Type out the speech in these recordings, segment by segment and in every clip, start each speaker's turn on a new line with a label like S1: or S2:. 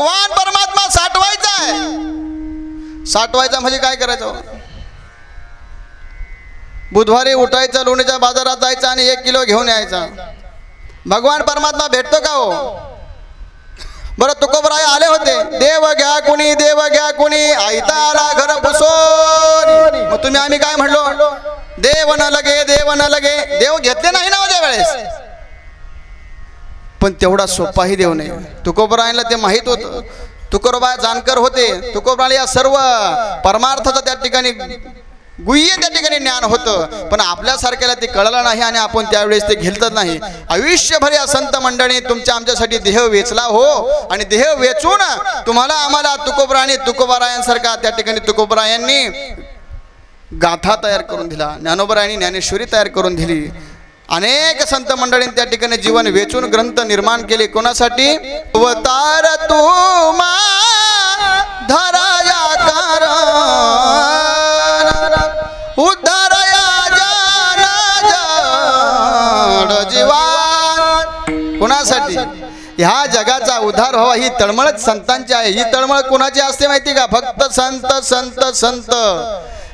S1: भगवान परमात्मा साठवायचा आहे. साठवायचा म्हणजे काय करायचं? बुधवारी उठायचं, लोणीच्या बाजारात जायचं आणि 1 किलो घेऊन यायचा. भगवान परमात्मा भेटतो का हो? बरं तुकोबराय आले होते, देव घ्या कुणी, देव घ्या कुणी, आयता आला घर पुसून. मग तुम्ही आम्ही काय म्हणलो? देव न लगे, देव न लगे. देव घेतले नाही ना त्या वेळेस, पण तेवढा सोपाही देव नाही. तुकोबरायला ते माहित होतं. तुकोबराय जाणकर होते. तुकोबरायला या सर्व परमार्थाचं त्या ठिकाणी गुह्य त्या ठिकाणी ज्ञान होतं, पण आपल्यासारख्याला ते कळलं नाही आणि आपण त्यावेळेस ते घेतलं नाही. आयुष्यभर या संत मंडळी तुमच्या आमच्यासाठी देह वेचला हो, आणि देह वेचून तुम्हाला आम्हाला तुकोबराय तुकोबरायांसारखा त्या ठिकाणी तुकोबरायांनी गाथा तयार करून दिला, ज्ञानोबरायांनी ज्ञानेश्वरी तयार करून दिली. अनेक संत मंडळींनी त्या ठिकाणी जीवन वेचून ग्रंथ निर्माण केले. कोणासाठी? अवतार तुमा धराया कारण उद्धारया जान जड जीवन. कोणासाठी? ह्या जगाचा उद्धार व्हावा ही तळमळ संतांची आहे. ही तळमळ कोणाची असते माहिती का? फक्त संत संत संत.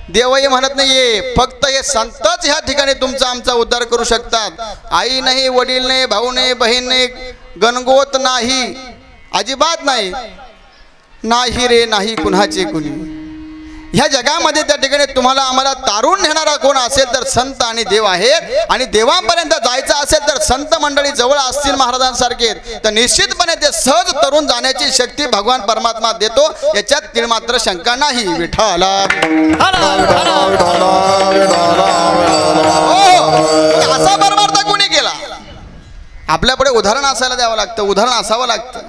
S1: देवही म्हणत नाहीये, फक्त हे संतच ह्या ठिकाणी तुमचा आमचा उद्धार करू शकतात. आई नाही, वडील नाही, भाऊ नाही, बहीण नाही, गणगोत नाही, अजिबात नाही. नाही रे नाही कुणाचे कुणी. ह्या जगामध्ये त्या ठिकाणी तुम्हाला आम्हाला तारून नेणारा कोण असेल तर संत आणि देव आहेत. आणि देवांपर्यंत जायचं असेल तर संत मंडळी जवळ असतील महाराजांसारखे, तर निश्चितपणे ते सहज तरुण जाण्याची शक्ती भगवान परमात्मा देतो, याच्यात तीळ मात्र शंका नाही. विठ्ठला असा परमार्थ कोणी केला? आपल्यापुढे उदाहरण असायला द्यावं लागतं, उदाहरण असावं लागतं.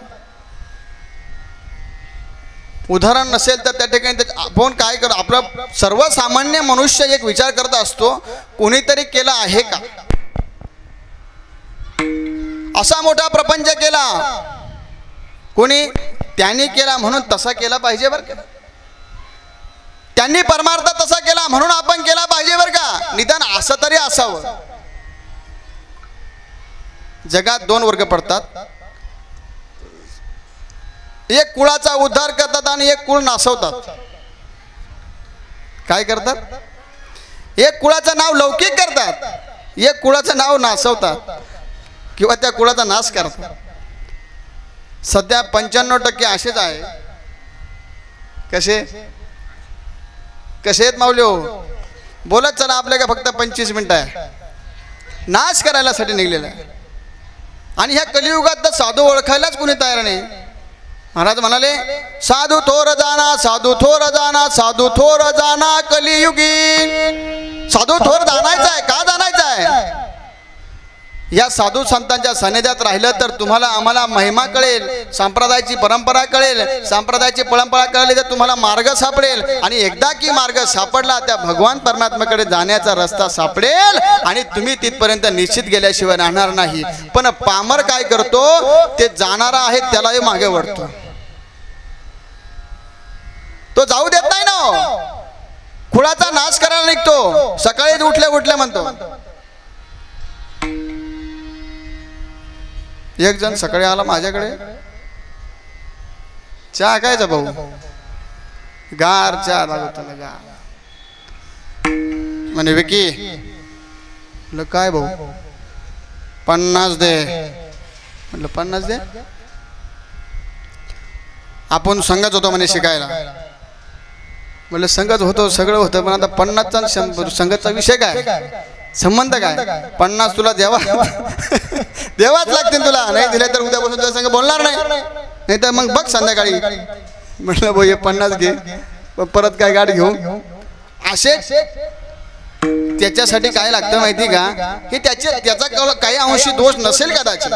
S1: उदाहरण नसेल तर त्या ठिकाणी आपण काय करतो? आपला सर्वसामान्य मनुष्य एक विचार करत असतो, कोणीतरी केला आहे का? असा मोठा प्रपंच केला कोणी? त्यांनी केला म्हणून तसा केला पाहिजे बरं का. त्यांनी परमार्थ तसा केला म्हणून आपण केला पाहिजे बरं का. निदान असं तरी असावं. जगात 2 वर्ग पडतात. एक कुळाचा उद्धार करतात आणि एक कुळ नासवतात. काय करतात? एक कुळाचं नाव लौकिक करतात, एक कुळाचं नाव नासवतात किंवा त्या कुळाचा नाश करतात. सध्या 95% असेच आहे. कसे कसे आहेत माऊली हो? बोलत चला, आपल्या का फक्त 25 मिनिटं आहे. नाश करायला साठी निघलेला आहे. आणि ह्या कलियुगात तर साधू ओळखायलाच कुणी तयार नाही. महाराज म्हणाले, साधू थोर जाना, साधू थोर जाना, साधू थोर जाना कलियुगी. साधू थोर जाणायचं आहे. का जाणायचं आहे? या साधू संतांच्या सानिध्यात राहिलं तर तुम्हाला आम्हाला महिमा कळेल, संप्रदायाची परंपरा कळेल, संप्रदायाची परंपरा कळली तर तुम्हाला मार्ग सापडेल. आणि एकदा की मार्ग सापडला, त्या भगवान परमात्म्याकडे जाण्याचा रस्ता सापडेल आणि तुम्ही तिथपर्यंत निश्चित गेल्याशिवाय राहणार नाही. पण पामर काय करतो? ते जाणारा आहे त्यालाही मागे वळतो, तो जाऊ देत नाही ना. कुळाचा नाश करायला निघतो. सकाळी उठल्या उठल्या म्हणतो. एक जण सकाळी आला माझ्याकडे, चहा कायचा भाऊ? गार चहा लागत ना. म्हणे विकी. म्हटलं काय भाऊ? 50 दे. म्हटलं 50 दे? आपण संघच होतो म्हणे शिकायला. म्हटलं संघच होतो, सगळं होतं, पण आता 50चा संघाचा विषय काय, संबंध काय? 50 तुला द्यावा देवाच लागतील तुला. नाही दिले तर उद्यापासून तुझ्या संग बोलणार नाही, नाही तर मग बघ संध्याकाळी. म्हटलं भाऊ हे 50 घे, परत काय गाडी घेऊ. असे त्याच्यासाठी काय लागतं माहिती का? हे त्याचा काही अंशी दोष नसेल कदाचित,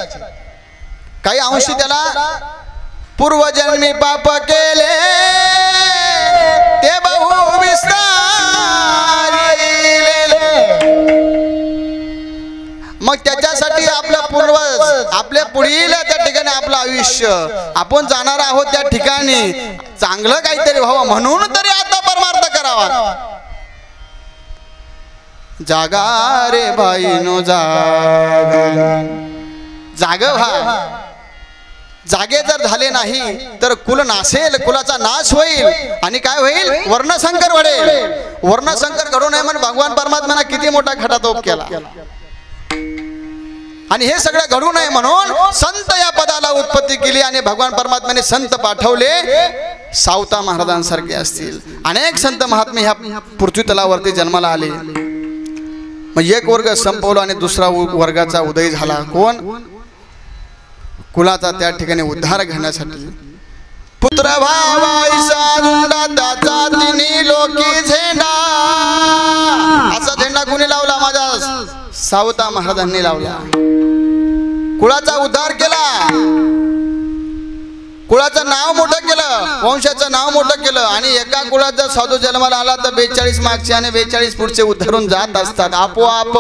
S1: काही अंशी त्याला पूर्वजन्मी पाप केले ते बहु विस्तारिले. मग त्याच्यासाठी आपला पूर्वज, आपल्या पुढील त्या ठिकाणी आपलं आयुष्य, आपण जाणार आहोत त्या ठिकाणी चांगलं काहीतरी व्हावं म्हणून तरी आता परमार्थ करावा. जागा रे भाई नो जागा, जाग व्हा. जागे जर झाले नाही तर कुल नासेल, कुलाचा नाश होईल आणि काय होईल, वर्णसंकर घडेल. वर्णसंकर घडू नये म्हणून भगवान परमात्म्याने किती मोठा घटातोप केला. आणि हे सगळं घडू नये म्हणून संत या पदाला उत्पत्ती केली आणि भगवान परमात्म्याने संत पाठवले. सावता महाराजांसारखे असतील अनेक संत महात्मे ह्या पृथ्वी तलावरती जन्माला आले. मग एक वर्ग संपवला आणि दुसरा वर्गाचा उदय झाला. कोण? कुलाचा त्या ठिकाणी उद्धार घेण्यासाठी. पुत्र भावाईसा त्याचा तिन्ही लोकी झेंडा. असा झेंडा कोणी लावला? माझ्या सावता महाराजांनी लावला. कुळाचा उद्धार केला, कुळाचं नाव मोठं केलं, वंशाचं नाव मोठं केलं. आणि एका कुळात जर साधू जन्माला आला तर 42 मागचे आणि 42 पुढचे उद्धारून जात असतात आपोआप.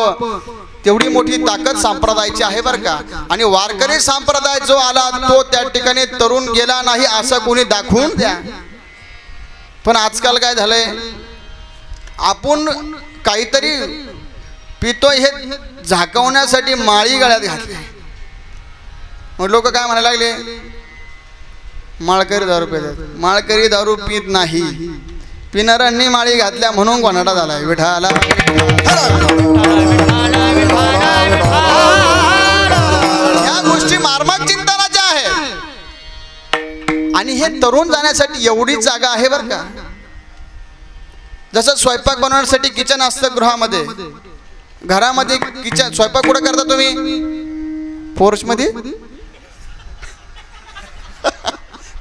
S1: तेवढी मोठी ताकद संप्रदायाची आहे बरं का. आणि वारकरी संप्रदाय जो आला तो त्या ठिकाणी तरुण गेला नाही असं कोणी दाखवून द्या. पण आजकाल काय झालंय, आपण काहीतरी पितोय हे झाकवण्यासाठी माळी गळ्यात घातली. मग लोक काय म्हणायला लागले, माळकरी दारू पितात. माळकरी दारू पित नाही, पिणाऱ्यांनी माळी घातल्या म्हणून गोंधळ झालाय. विठाला या गोष्टी मार्मिक चिंतनाच्या आहेत. आणि हे तरुण जाण्यासाठी एवढी जागा आहे बरं का. जसं स्वयंपाक बनवण्यासाठी किचन असतं गृहामध्ये, घरामध्ये किचन. स्वयंपाक कुठं करता तुम्ही? पोर्च मध्ये.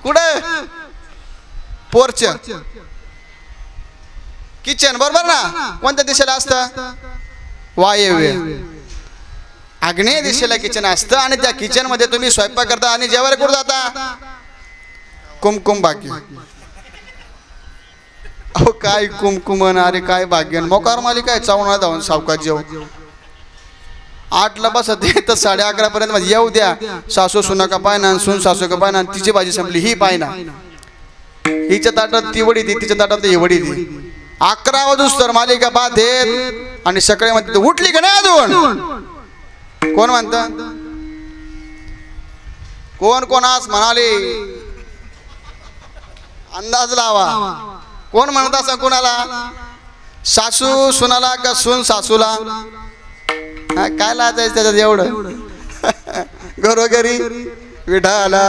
S1: कुठं? पोर्च किचन, बरोबर ना. कोणत्या दिशेला असतं? वायव्य, आग्नेय दिशेला किचन असतं. आणि त्या किचन मध्ये तुम्ही स्वयंपाक करता आणि जेवायला कुठं जाता? कुमकुम भाग्य. अहो काय कुमकुमन, अरे काय भाग्यन. मोकार माली काय चावणार जाऊन सावकाश जेव. 8ला बसत तर 11:30 पर्यंत येऊ द्या. सासू सुना का पायना, सून सासू का पायना. तिची भाजी संपली, ही पायना. हिच्या ताटात ती वडी दे, तिच्या ताटात ही वडी दे. 11 वाजूस तर मालिका बाद येत. आणि सकाळी म्हणते उठली का नाही अजून? कोण म्हणत? कोण कोण आज म्हणाले? अंदाज लावा. कोण म्हणत असं कोणाला? सासू सुनाला का सून सासूला? काय लाजायचं त्याच्यात एवढं? घरोघरी विठाला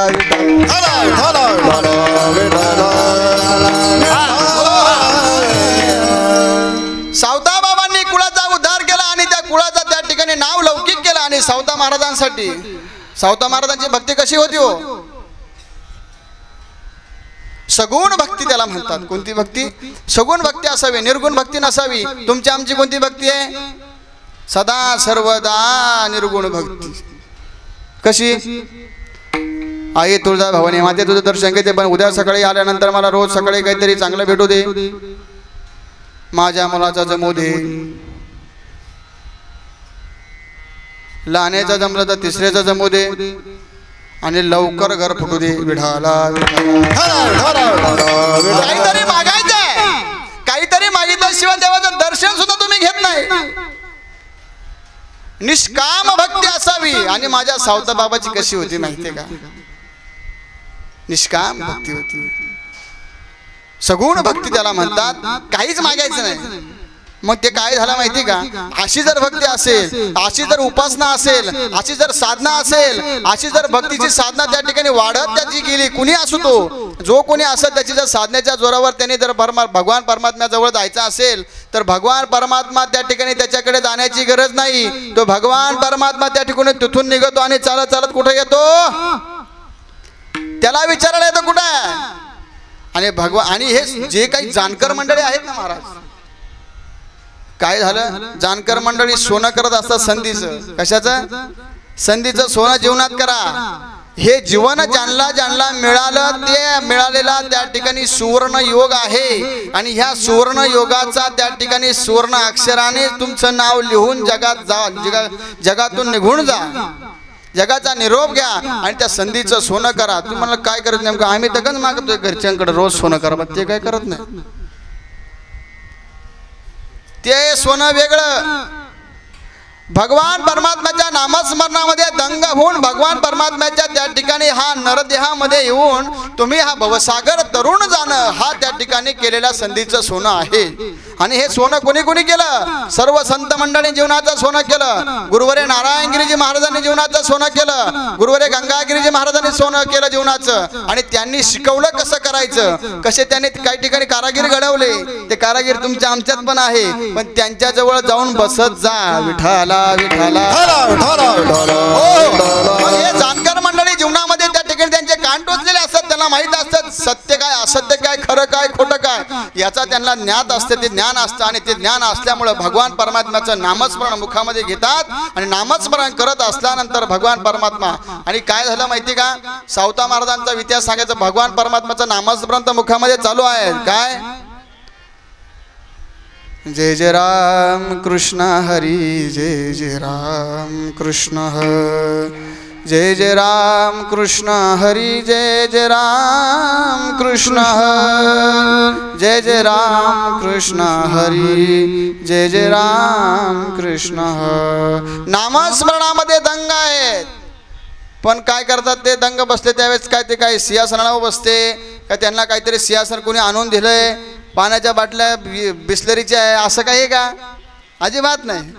S1: सावता बाबांनी कुळाचा उद्धार केला आणि त्या कुळाचा त्या ठिकाणी नाव लौकिक केलं. आणि सावता महाराजांसाठी, सावता महाराजांची भक्ती कशी होती हो? सगुण भक्ती त्याला म्हणतात. कोणती भक्ती? सगुण भक्ती असावी, निर्गुण भक्ती नसावी. तुमची आमची कोणती भक्ती आहे? सदा सर्वदा निर्गुण भक्ती. कशी? आई तुळजा भवानी माते तुझं दर्शन घेते, पण उद्या सकाळी आल्यानंतर मला रोज सकाळी काहीतरी चांगलं भेटू दे. माझ्या मुलाचा जमू दे. लहानेचा जमलं तर तिसऱ्याचा जमू दे. आणि लवकर घर फुटू दे. विठाला काहीतरी मागायचंय, काहीतरी मागितल्याशिवाय देवाचं दर्शन सुद्धा तुम्ही घेत नाही. निष्काम भक्ती असावी. आणि माझ्या सावता बाबाची कशी होती माहितीये का? निष्काम भक्ती होती. सगुण भक्ती त्याला म्हणतात. काहीच मागायचं नाही. मग ते काय झालं माहिती का? अशी जर भक्ती असेल, अशी जर उपासना असेल, अशी जर साधना असेल, अशी जर भक्तीची साधना त्या ठिकाणी वाढत त्याची गेली, कुणी असो तो, जो कोणी असं त्याची जर साधनेच्या जोरावर त्याने जर भगवान परमात्म्याजवळ जायचं असेल तर भगवान परमात्मा त्या ठिकाणी त्याच्याकडे जाण्याची गरज नाही. तो भगवान परमात्मा त्या ठिकाणी तिथून निघतो आणि चालत चालत कुठे येतो? त्याला विचारायला येतो कुठे? आणि भगवान आणि हे जे काही जानकर मंडळी आहेत ना महाराज, काय झालं? जानकर मंडळी सोनं करत असतात संधीचं. कशाचं? संधीचं सोनं जीवनात करा. हे जीवन ज्यांना मिळालं ते मिळालेला त्या ठिकाणी सुवर्ण योग आहे. आणि ह्या सुवर्ण योगाचा त्या ठिकाणी सुवर्ण अक्षराने तुमचं नाव लिहून जगात जा, जगातून निघून जा, जगाचा निरोप घ्या आणि त्या संधीचं सोनं करा. तुम्हाला काय करत नेमकं? आम्ही तगच मागतोय घरच्यांकडे रोज सोनं करा, पण ते काय करत नाही. ते सोनं वेगळं, भगवान परमात्म्याच्या नामस्मरणामध्ये दंग होऊन भगवान परमात्म्याच्या त्या ठिकाणी हा नरदेहामध्ये येऊन तुम्ही हा भवसागर तरुण जाणं हा त्या ठिकाणी केलेल्या संधीचं सोनं आहे. आणि हे सोनं कोणी कोणी केलं? सर्व संत मंडळी जीवनाचं सोनं केलं. गुरुवरे नारायणगिरीजी महाराजांनी जीवनाचं सोनं केलं. गुरुवरे गंगागिरीजी महाराजांनी सोनं केलं जीवनाचं. आणि त्यांनी शिकवलं कसं करायचं, कसे त्यांनी काही ठिकाणी कारागीर घडवले. ते कारागीर तुमच्या आमच्यात पण आहे, पण त्यांच्या जवळ जाऊन बसत जा. विठाला विठाला हे जाणकार मंडळी जीवनामध्ये त्या ठिकाणी त्यांचे कान टोचलेले असतात. त्यांना माहित असतं सत्य काय असत्य काय, खरं काय खोटं काय याचा त्यांना ज्ञात असते. ते ज्ञान असतं आणि ते ज्ञान असल्यामुळे भगवान परमात्म्याचं नामस्मरण मुखामध्ये घेतात. आणि नामस्मरण करत असल्यानंतर भगवान परमात्मा आणि काय झालं माहिती का? सावता महाराजांचा इतिहास सांगायचं. भगवान परमात्म्याचं नामस्मरण तर मुखामध्ये चालू आहे. काय? जय जय राम कृष्ण हरी, जय जय राम कृष्ण जय जय राम कृष्ण हरी, जय जय राम कृष्ण जय जय राम कृष्ण हरी, जय जय राम कृष्ण. नामस्मरणामध्ये दंग आहेत, पण काय करतात ते दंग बसले त्यावेळेस काय ते काय सिंहासनावर बसते का त्यांना काहीतरी सिंहासन कोणी आणून दिलंय, पाण्याच्या बाटल्या बिस्लरीच्या आहे असं काही का? अजिबात नाही,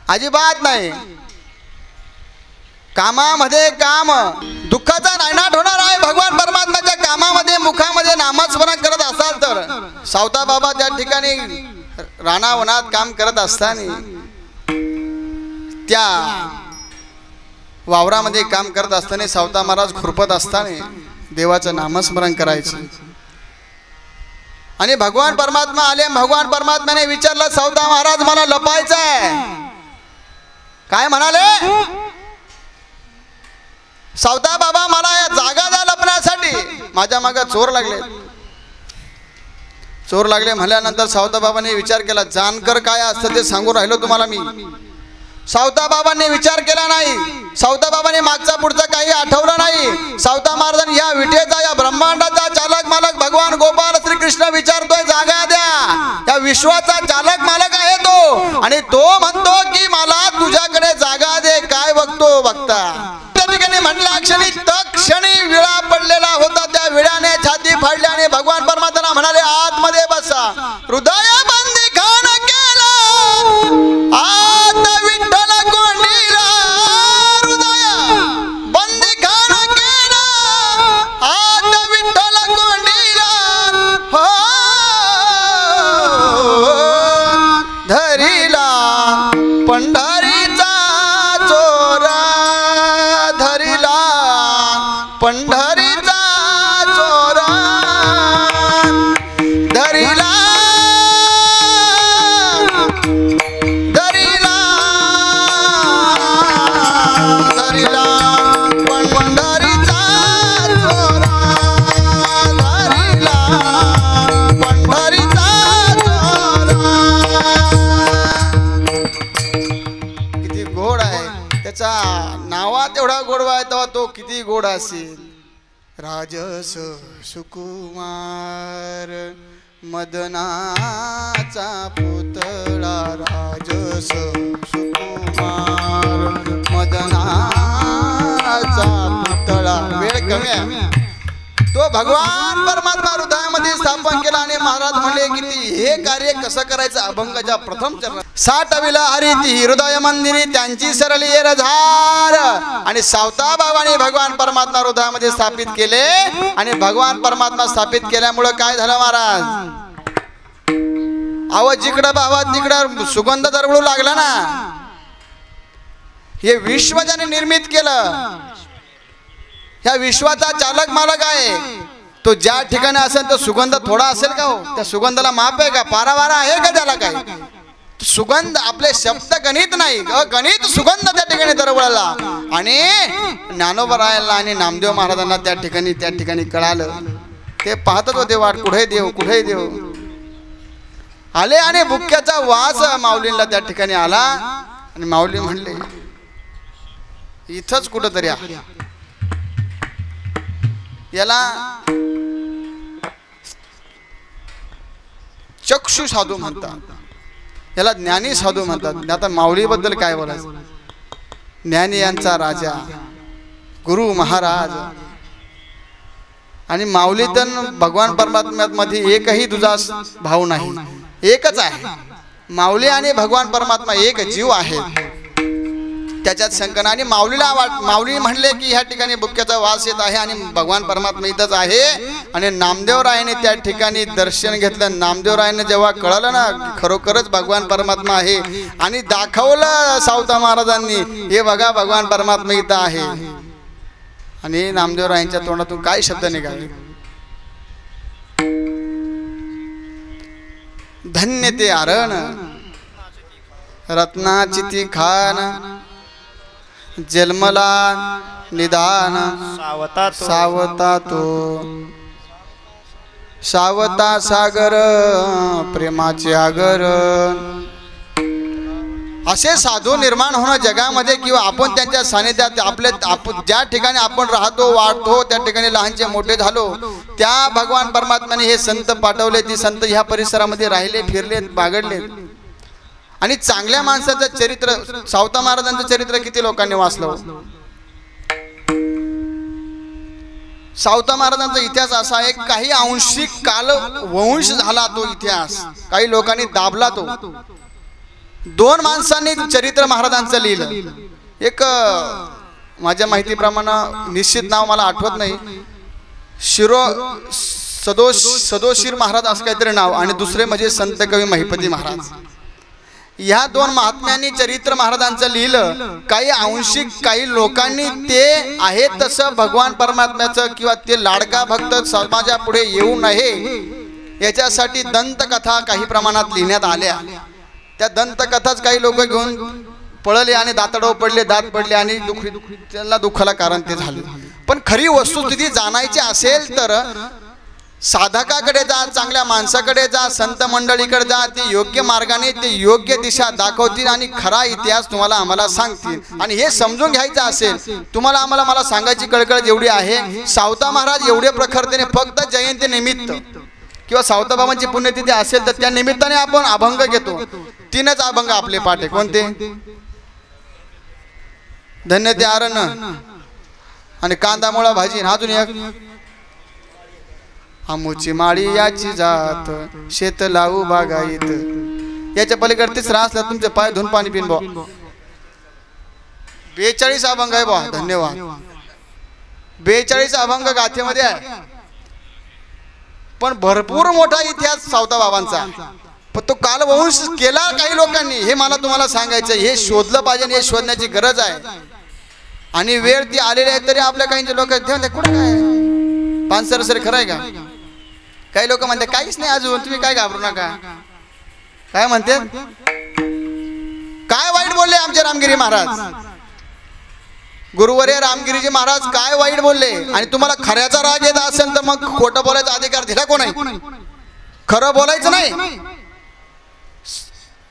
S1: अजिबात नाही. कामामध्ये काम, दुःखाचा नायनाट होणार आहे. भगवान परमात्म्याच्या कामामध्ये मुखामध्ये नामस्मरण करत असाल तर. सावता बाबा त्या ठिकाणी रानावनात काम करत असताना त्या वावरामध्ये काम करत असताना सावता महाराज खुरपत असताना देवाचं नामस्मरण करायचं. आणि भगवान परमात्मा आले. भगवान परमात्म्याने विचारलं, सावता महाराज मला लपायचं आहे. काय म्हणाले? सावता बाबा मला या जागा द्या लपण्यासाठी, माझ्या मागे चोर लागले. चोर लागले म्हणल्यानंतर सावता बाबांनी विचार केला, जानकर काय असतं ते सांगून राहिलो तुम्हाला मी. सावता बाबांनी विचार केला नाही. सावता बाबांनी मागचा पुढचा काही आठवलं नाही. सावता महाराजांनी या विटेचा, या ब्रह्मांडाचा चालक मालक भगवान गोपाल श्रीकृष्ण विचारतोय जागा द्या. या विश्वाचा चालक मालक आहे तो, आणि तो म्हणतो की मला तुझ्याकडे जागा दे. काय बघतो बघता त्या ठिकाणी म्हणला क्षणी तक्षणी विळा पडलेला होता. त्या विळाने छाती फाडली आणि भगवान परमात्मा म्हणाले आतमध्ये बसा. हृदय बंदी खान केला आत विठ्ठल कोंडीला. हृदय बंदी खान केला आत विठ्ठल कोंडीला. हो धरिला पंढरीचा चोरा, धरिला पंढरीचा चोरा, धरिला धरिला धरिला पंढरीचा चोरा, धरिला पंढरीचा चोरा. किती गोड आहे त्याचा नावात एवढा गोडवा आहे तेव्हा तो किती गोड असेल. राजस सुकुमार मदनाचा पुतळा, राजस सुकुमार मदनाचा पुतळा. वेळ कमी आहे. तो भगवान परमात्मा हृदयामध्ये स्थापन केला. आणि महाराज म्हणले की हे कार्य कसं करायचं? अभंगाच्या प्रथम चरण साठविला हरिती हृदय मंदिरी, त्यांची सरली झार. आणि सावता बाबांनी भगवान परमात्मा हृदयामध्ये स्थापित केले. आणि भगवान परमात्मा स्थापित केल्यामुळे काय झालं महाराज? आवाज जिकडं बाबा तिकडं सुगंध दरवळू लागला ना. हे विश्व ज्याने निर्मित केलं, ह्या विश्वाचा चालक मालक आहे तो. ज्या ठिकाणी असेल तो सुगंध थोडा असेल का हो? त्या सुगंधाला माप आहे का? पारावारा आहे का त्याला? काय सुगंध आपले शब्द गणित नाही, गणित सुगंध त्या ठिकाणी दरवळला. आणि ज्ञानोबरायला आणि नामदेव महाराजांना त्या ठिकाणी कळालं. ते पाहतच होते वाट, कुठे देव कुठे देव. आले आणि बुक्क्याचा वास माऊलींना त्या ठिकाणी आला. आणि माऊली म्हणले इथंच कुठंतरी आहे. याला चक्षु साधू म्हणतात. याला ज्ञानी साधू म्हणतात. आता माऊलीबद्दल काय बोलायचं. ज्ञानी यांचा राजा गुरु महाराज. आणि माऊलीत भगवान परमात्म्यामध्ये एकही दुजा भाव नाही, एकच आहे. माऊली आणि भगवान परमात्मा एक जीव आहे, त्याच्यात शंका. आणि माऊली म्हणले की ह्या ठिकाणी बुक्क्याचा वास येत आहे आणि भगवान परमात्मा इथंच आहे. आणि नामदेवरायाने त्या ठिकाणी दर्शन घेतलं. नामदेवरायाने जेव्हा कळलं ना खरोखरच भगवान परमात्मा आहे आणि दाखवलं सावता महाराजांनी, हे बघा भगवान परमात्मा इथं आहे. आणि नामदेवरायांच्या तोंडातून काय शब्द निघाले. धन्य ते आरण रत्नाची ती खान, जन्मला निदान सावता तो, सावता सागर प्रेमाचे आगर. असे साधू निर्माण होणं जगामध्ये, किंवा आपण त्यांच्या सानिध्यात आपण ज्या ठिकाणी आपण राहतो वाढतो त्या ठिकाणी लहानचे मोठे झालो, त्या भगवान परमात्म्याने हे संत पाठवले. ती संत ह्या परिसरामध्ये राहिले, फिरले, बागडले. आणि चांगल्या माणसाचं चरित्र, सावता महाराजांचं चरित्र किती लोकांनी वाचलं. सावता महाराजांचा इतिहास असा आहे, काही अंशिक काल वंश झाला तो इतिहास, काही लोकांनी दाबला तो. दोन माणसांनी चरित्र महाराजांचं लिहिलं. एक माझ्या माहितीप्रमाणे निश्चित नाव मला आठवत नाही, सदोशीर महाराज असं काहीतरी नाव, आणि दुसरे म्हणजे संत कवी महिपती महाराज. ह्या दोन महात्म्यांनी चरित्र महाराजांचं लिहिलं. काही अंशिक काही लोकांनी ते आहे तसं भगवान परमात्म्याचं किंवा ते लाडका भक्त समाजापुढे येऊ नये याच्यासाठी दंतकथा काही प्रमाणात लिहिण्यात आल्या. त्या दंतकथाच काही लोक घेऊन पळले आणि दातडव पडले, दात पडले आणि त्यांना दुःखाला कारण ते झाले. पण खरी वस्तुस्थिती जाणायची असेल तर साधकाकडे जा, चांगल्या माणसाकडे जा, संत मंडळीकडे जा. ते योग्य मार्गाने ते योग्य दिशा दाखवतील आणि खरा इतिहास तुम्हाला आम्हाला सांगतील. आणि हे समजून घ्यायचं असेल तुम्हाला आम्हाला, मला सांगायची कळकळ जेवढी आहे, सावता महाराज एवढे प्रखरतेने फक्त जयंती निमित्त किंवा सावता बाबांची पुण्यतिथी असेल तर त्या निमित्ताने आपण अभंग घेतो. 3च अभंग आपले पाठे. कोणते? धन्य ते आरण आणि कांदा मुळा भाजी. अजून एक आमुची माळी याची जात, शेत लावू बागायत. याच्या पलीकडे 3रा असला तुमचे पाय धुवून पाणी पिन बा. 42 अभंग आहे बा. धन्यवाद. 42 अभंग गाथेमध्ये आहे, पण भरपूर मोठा इतिहास सावता बाबांचा. पण तो कालवंश केला काही लोकांनी, हे मला तुम्हाला सांगायचं. हे शोधलं पाहिजे, हे शोधण्याची गरज आहे. आणि वेळ ती आलेली आहे तरी आपल्या काही लोक कुठं काय पानसर खरं आहे का? काही लोक म्हणते काहीच नाही अजून, तुम्ही काय घाबरू नका. काय म्हणते? काय वाईट बोलले आमचे रामगिरी महाराज, गुरुवर्य रामगिरीजी महाराज काय वाईट बोलले? आणि तुम्हाला खऱ्याचा राग येत असेल तर मग खोटं बोलायचा अधिकार दिला कोणी? खरं बोलायचं नाही.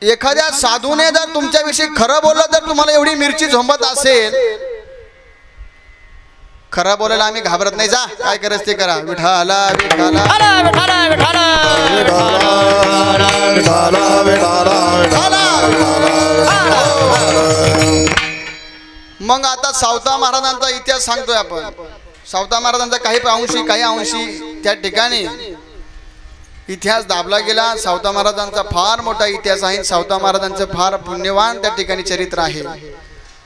S1: एखाद्या साधूने जर तुमच्याविषयी खरं बोललं तर तुम्हाला एवढी मिरची झोंबत असेल, खरं बोलायला आम्ही घाबरत नाही. जा काय करायचं ते करा. विठाला विठाला मग आता सावता महाराजांचा इतिहास सांगतोय आपण. सावता महाराजांचा काही अंशी त्या ठिकाणी इतिहास दाबला गेला. सावता महाराजांचा फार मोठा इतिहास आहे. सावता महाराजांचं फार पुण्यवान त्या ठिकाणी चरित्र आहे.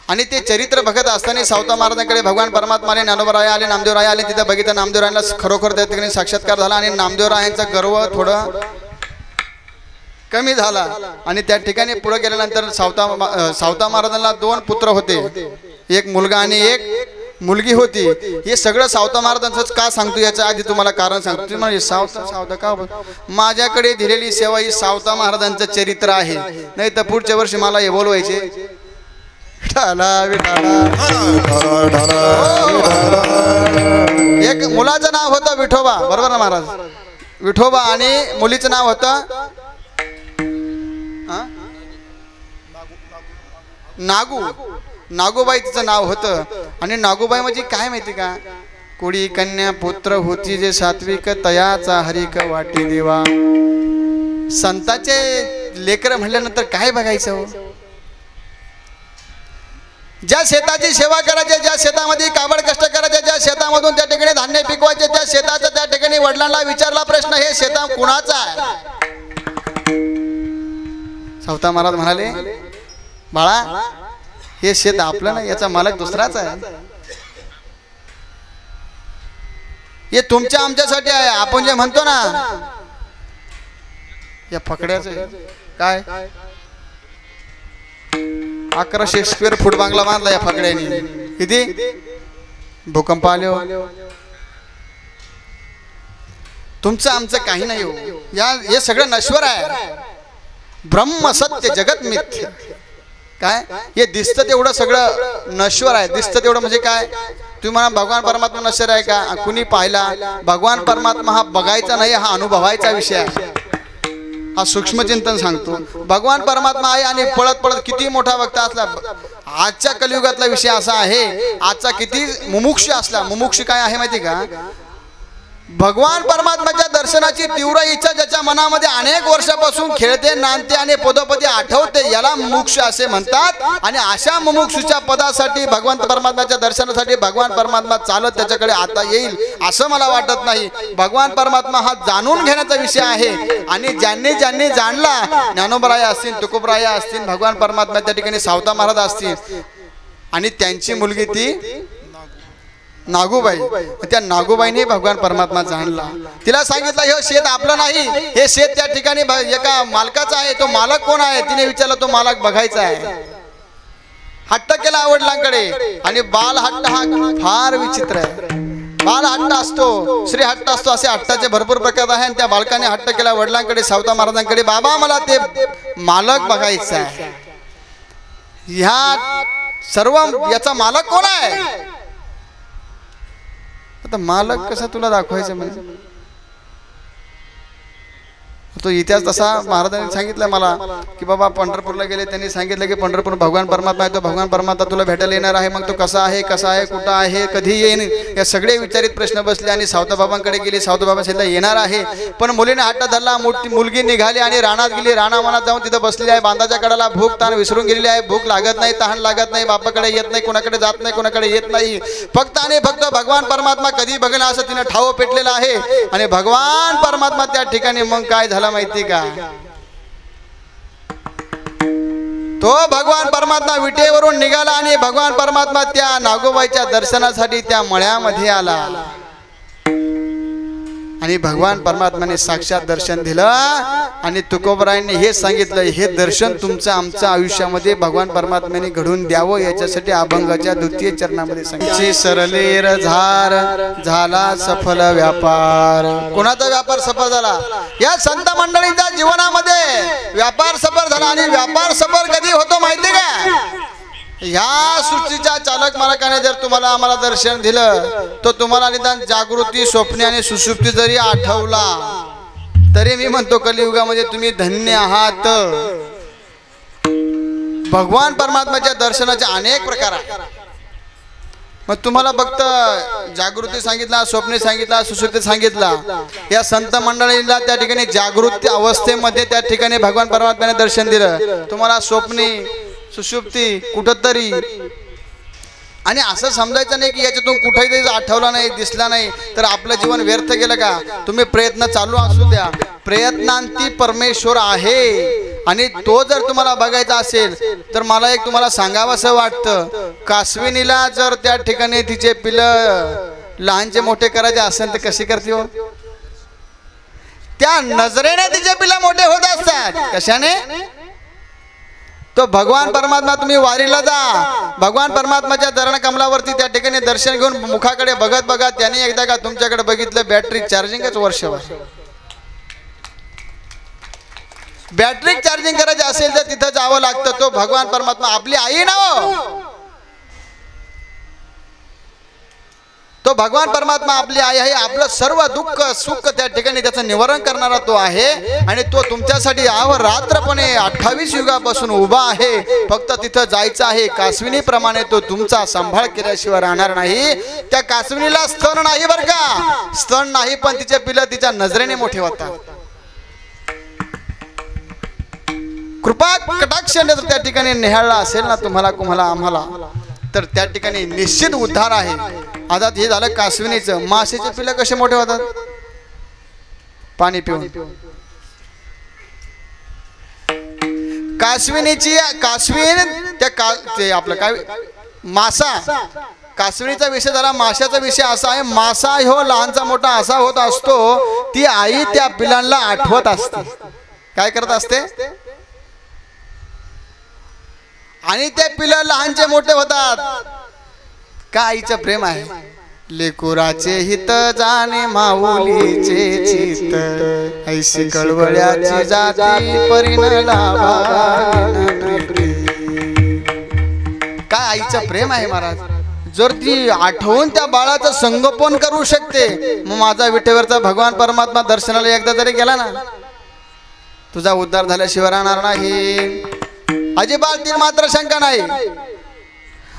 S1: आणि ते चरित्र बघत असताना सावता महाराजांकडे भगवान परमात्माने ज्ञानोबराय आले, नामदेवराय आले. तिथं बघितलं नामदेवरायांना खरोखर त्या ठिकाणी साक्षात्कार झाला आणि नामदेवरायांचा गर्व थोडं कमी झाला. आणि त्या ठिकाणी पुढे गेल्यानंतर सावता महाराजांना 2 पुत्र होते, एक मुलगा आणि एक मुलगी होती. हे सगळं सावता महाराजांचंच का सांगतो याच्या आधी तुम्हाला कारण सांगतो. तुम्ही म्हणजे सावता का? माझ्याकडे दिलेली सेवा ही सावता महाराजांचं चरित्र आहे. नाही तर पुढच्या वर्षी मला हे बोलवायचे. एक मुलाचं नाव होतं विठोबा, बरोबर ना महाराज? विठोबा. आणि मुलीचं नाव होतं नागू. नागूबाई तिचं नाव होतं. आणि नागूबाई म्हणजे काय माहिती का? कुडी कन्या पुत्र होती जे सात्विक, तयाचा हरिक वाटी देवा. संताचे लेकर म्हणल्यानंतर काय बघायचं हो? ज्या शेताची सेवा करायची, ज्या शेतामध्ये काबड कष्ट करायचे, ज्या शेतामधून त्या ठिकाणी धान्य पिकवायचे, त्या शेताचा त्या ठिकाणी वडिलांना विचारला प्रश्न, हे शेता कुणाचा आहे? सावता महाराज म्हणाले, बाळा हे शेत आपलं नाही, याचा मालक दुसराच आहे. हे तुमच्या आमच्यासाठी आहे. आपण जे म्हणतो ना या फकड्याचं काय 1100 स्क्वेअर फूट बांगला बांधला या फकड्याने. किती भूकंप आले हो. तुमचं आमचं काही नाही हो. हे सगळं नश्वर आहे. ब्रह्म सत्य जगत मिथ्य. काय हे दिसतं तेवढं सगळं नश्वर आहे. दिसतं तेवढं म्हणजे काय? तुम्हाला भगवान परमात्मा नश्वर आहे का? कुणी पाहिला? भगवान परमात्मा हा बघायचा नाही, हा अनुभवायचा विषय आहे. हा सूक्ष्मचिंतन सांगतो. भगवान परमात्मा आहे आणि पळत पळत किती मोठा वक्ता असला, आजच्या कलियुगातला विषय असा आहे, आजचा किती मुमुक्ष असला, मुमुक्ष काय आहे माहिती का? भगवान परमात्माच्या दर्शनाची तीव्र इच्छा ज्याच्या मनामध्ये अनेक वर्षापासून खेळते, नांदते आणि पदोपदी आठवते, याला मुमुक्ष असे म्हणतात. आणि अशा मुमुक्षूच्या पदासाठी, भगवंत परमात्माच्या दर्शनासाठी भगवान परमात्मा चालत त्याच्याकडे आता येईल असं मला वाटत नाही. भगवान परमात्मा हा जाणून घेण्याचा विषय आहे. आणि ज्यांनी ज्यांनी जाणला, ज्ञानोबराय असतील, तुकोबराय असतील, भगवान परमात्मा त्या ठिकाणी सावता महाराज असतील, आणि त्यांची मुलगी ती नागूबाई, त्या नागूबाईने भगवान परमात्मा जाणला. तिला सांगितलं हे शेत आपलं नाही, हे शेत त्या ठिकाणी एका मालकाचा आहे. तो मालक कोण आहे? तिने विचारलं. तो मालक बघायचा आहे. हट्ट केला वडिलांकडे. आणि बाल हट्ट हा फार विचित्र आहे. बाल हट्ट असतो, श्री हट्ट असतो, असे हट्टाचे भरपूर प्रकार आहे. आणि त्या बालकाने हट्ट केला वडिलांकडे, सावता महाराजांकडे, बाबा मला ते मालक बघायचा आहे. ह्या सर्व याचा मालक कोण आहे? आता मालक कसा तुला दाखवायचं? म्हणजे तो इतिहास तसा महाराजांनी सांगितलं मला की बाबा पंढरपूरला गेले, त्यांनी सांगितलं की पंढरपूर भगवान परमात्मा आहे, तो भगवान परमात्मा तुला भेटायला येणार आहे. मग तो कसा आहे, कसा आहे, कुठं आहे, कधी येईन, या सगळे विचारित प्रश्न बसले. आणि सावताबाबांकडे गेली. सावताबाबा सांगितलं येणार आहे. पण मुलीने हट्ट धरला. मुलगी निघाली आणि रानात गेली. रानावनात जाऊन तिथं बसलेली आहे. बांधाच्या कडाला भूक ताण विसरून गेलेली आहे. भूक लागत नाही, तहान लागत नाही, बापाकडे येत नाही, कोणाकडे जात नाही, कोणाकडे येत नाही. फक्त आणि फक्त भगवान परमात्मा कधी बघेल असं तिने ठाव पेटलेला आहे. आणि भगवान परमात्मा त्या ठिकाणी मग काय झालं माहिती का? तो भगवान परमात्मा विटेवरून निघाला आणि भगवान परमात्मा त्या नागोबाईच्या दर्शनासाठी त्या मळ्यामध्ये आला. आणि भगवान परमात्माने साक्षात दर्शन दिलं. आणि तुकोबरायांनी हे सांगितलं, हे दर्शन तुमचं आमच्या आयुष्यामध्ये भगवान परमात्म्याने घडून द्यावं, याच्यासाठी अभंगाच्या द्वितीय चरणामध्ये सांगितले. सरलेर झार झाला सफल व्यापार. कोणाचा व्यापार सफल झाला? या संत मंडळींच्या जीवनामध्ये व्यापार सफल झाला. आणि व्यापार सफल कधी होतो माहिती का? ह्या सृष्टीच्या चालक मालकाने जर तुम्हाला आम्हाला दर्शन दिलं, तो तुम्हाला निदान जागृती, स्वप्ने आणि सुषुप्ती जरी आठवला, तरी मी म्हणतो कलियुगामध्ये तुम्ही धन्य आहात. भगवान परमात्म्याच्या दर्शनाचे अनेक प्रकार आहेत. मग तुम्हाला फक्त जागृती सांगितला, स्वप्ने सांगितला, सुषुप्ती सांगितला. या संत मंडळीला त्या ठिकाणी जागृती अवस्थेमध्ये त्या ठिकाणी भगवान परमात्म्याने दर्शन दिलं. तुम्हाला स्वप्ने, सुषुप्ती कुठंतरी. आणि असं समजायचं नाही की याच्यातून कुठेही आठवला नाही, दिसला नाही तर आपलं जीवन व्यर्थ गेलं का? तुम्ही प्रयत्न चालू असू द्या. प्रयत्नांती परमेश्वर आहे. आणि तो जर तुम्हाला बघायचा असेल तर मला एक तुम्हाला सांगावंसं वाटतं, कासविनीला जर त्या ठिकाणी तिचे पिलं लहानचे मोठे करायचे असेल तर कशी करते हो? त्या नजरेने तिचे पिलं मोठे होत असतात. कशाने? तो भगवान परमात्मा, तुम्ही वारीला जा, भगवान परमात्माच्या चरण कमलावरती त्या ठिकाणी दर्शन घेऊन मुखाकडे बघत बघत त्यांनी एकदा का तुमच्याकडे बघितलं, बॅटरी चार्जिंगच वर्षभर. बॅटरी चार्जिंग करायची असेल तर तिथं जावं लागतं. तो भगवान परमात्मा आपली आई ना हो, तो भगवान परमात्मा आपली आई आहे. आपलं सर्व दुःख सुख त्या ठिकाणी त्याचं निवारण करणारा तो आहे. आणि तो तुमच्यासाठी अहोरात्रपणे 28 युगापासून उभा आहे. फक्त तिथं जायचं आहे. कासविनीप्रमाणे तो तुमचा सांभाळ केल्याशिवाय राहणार नाही. त्या कासविनीला स्तन नाही बरं का, स्तन नाही, पण तिचे पिलं तिच्या नजरेने मोठे होतात. कृपा कटाक्षाने जर त्या ठिकाणी निहाळला असेल ना तुम्हाला आम्हाला, तर त्या ठिकाणी निश्चित उद्धार आहे. आता हे झालं कासविनीचं. मासेचे पिलं कसे मोठे होतात? पाणी पिऊन. कासविन ते आपलं काय मासा, कासविणीचा विषय झाला. माशाचा विषय असा आहे, मासा हो लहानचा मोठा असा होत असतो, ती आई त्या पिलांना आठवत असते. काय करत असते? आणि ते पिलं लहानचे मोठे होतात. का आईचं प्रेम आहे. लेकुराचे हित जाणे माऊलीचे चित, ऐशी कळवळ्याची जाती परिण लाभाविन प्रीती. काय आईचं प्रेम आहे महाराज. जर ती आठवून त्या बाळाचं संगोपन करू शकते, मग माझा विठेवरचा भगवान परमात्मा दर्शनाला एकदा जरी गेला ना, तुझा उद्धार झाल्याशिवाय राहणार नाही. अजिबात ती मात्र शंका नाही.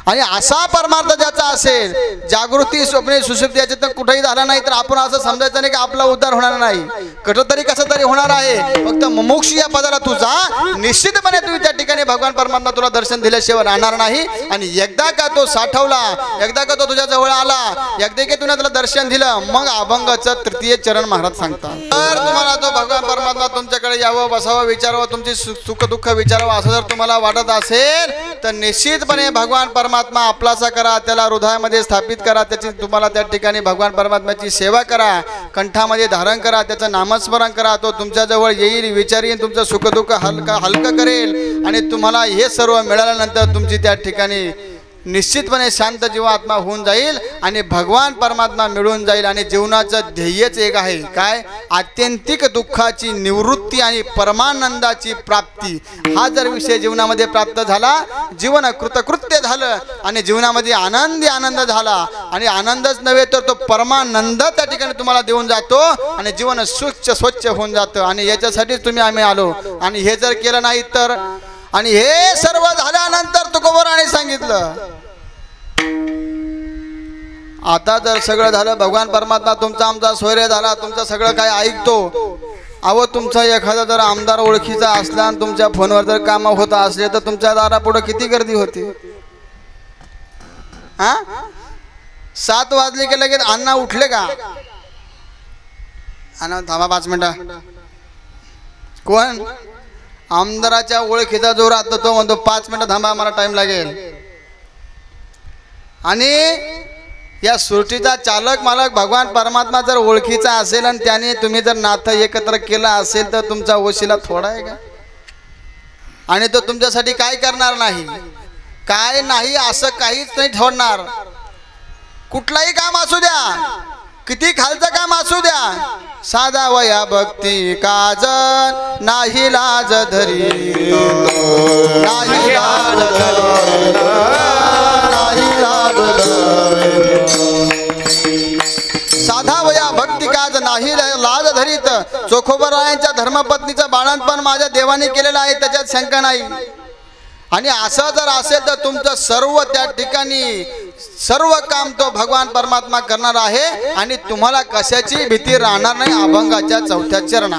S1: आणि असा परमार्थ ज्याचा असेल, जागृती स्वप्ने सुषुप्ती याच्यात कुठेही झाला नाही, तर आपण असं समजायचं नाही की आपला उद्धार होणार नाही. कसं तरी होणार आहे. फक्त मुमुक्ष या पदाला तू जा, निश्चितपणे तुम्ही त्या ठिकाणी भगवान परमात्मा तुला दर्शन दिल्याशिवाय राहणार नाही. आणि एकदा का तो साठवला, एकदा का तो तुझ्या जवळ आला, एकदा की तुला त्याला दर्शन दिलं, मग अभंगाचं तृतीय चरण महाराज सांगतात. तर तुम्हाला तो भगवान परमात्मा तुमच्याकडे यावं, बसावं, विचारावं, तुमची सुख दुःख विचारावं असं जर तुम्हाला वाटत असेल, तर निश्चितपणे भगवान परमात्मा आपलासा करा, त्याला हृदयामध्ये स्थापित करा. त्याची तुम्हाला त्या ठिकाणी भगवान परमात्म्याची सेवा करा, कंठामध्ये धारण करा, त्याचं नामस्मरण करा. तो तुमच्या जवळ येईल, विचारीन, तुमचं सुखदुःख हलकं करेल. आणि तुम्हाला हे सर्व मिळाल्यानंतर तुमची त्या ठिकाणी निश्चितपणे शांत जीवात्मा होऊन जाईल आणि भगवान परमात्मा मिळून जाईल. आणि जीवनाचं ध्येयच एक आहे, काय? आत्यंतिक दुःखाची निवृत्ती आणि परमानंदाची प्राप्ती. हा जर विषय जीवनामध्ये प्राप्त झाला, जीवन कृतकृत्य झालं आणि जीवनामध्ये आनंद झाला. आणि आनंदच नव्हे तर तो परमानंद त्या ठिकाणी तुम्हाला देऊन जातो आणि जीवन स्वच्छ होऊन जातं. आणि याच्यासाठीच आम्ही आलो. आणि हे जर केलं नाही तर, आणि हे सर्व झाल्यानंतर तुकोबाराने सांगितलं, आता जर सगळं झालं, भगवान परमात्मा तुमचा आमचा सोयरे झाला, तुमचं सगळं काय ऐकतो. अहो, तुमचा एखादा जर आमदार ओळखीचा असला आणि तुमच्या फोनवर जर काम होत असले, तर तुमच्या दारापुढे किती गर्दी होती. 7 वाजले की लगेच अण्णा उठले का? अण्णा थांबा 5 मिनिटं. कोण? आमदाराच्या ओळखीचा जो राहतो तो म्हणतो 5 मिनिटं थांबा, मला टाइम लागेल. आणि या सृष्टीचा चालक मालक भगवान परमात्मा जर ओळखीचा असेल आणि त्याने तुम्ही जर नातं एकत्र केलं असेल, तर तुमचा वशिला थोडा आहे का? आणि तो तुमच्यासाठी काय करणार नाही, काय नाही असं काहीच नाही ठेवणार. कुठलाही काम असू द्या, किती खालचं काम असू द्या, साधा वया भक्ती काजन नाही लाज धरी, नाही लाज धरी, नाही लाज धरी. साधा वया भक्ती काज नाही लाज धरीत. चोखोबारायांच्या धर्मपत्नीचं बाळंतपण माझ्या देवाने केलेलं आहे, त्याच्यात शंका नाही. आणि असं जर असेल तर तुमचं सर्व त्या ठिकाणी सर्व काम तो भगवान परमात्मा करणार आहे आणि तुम्हाला कशाची भीती राहणार नाही. अभंगाच्या 4थ्या चरणात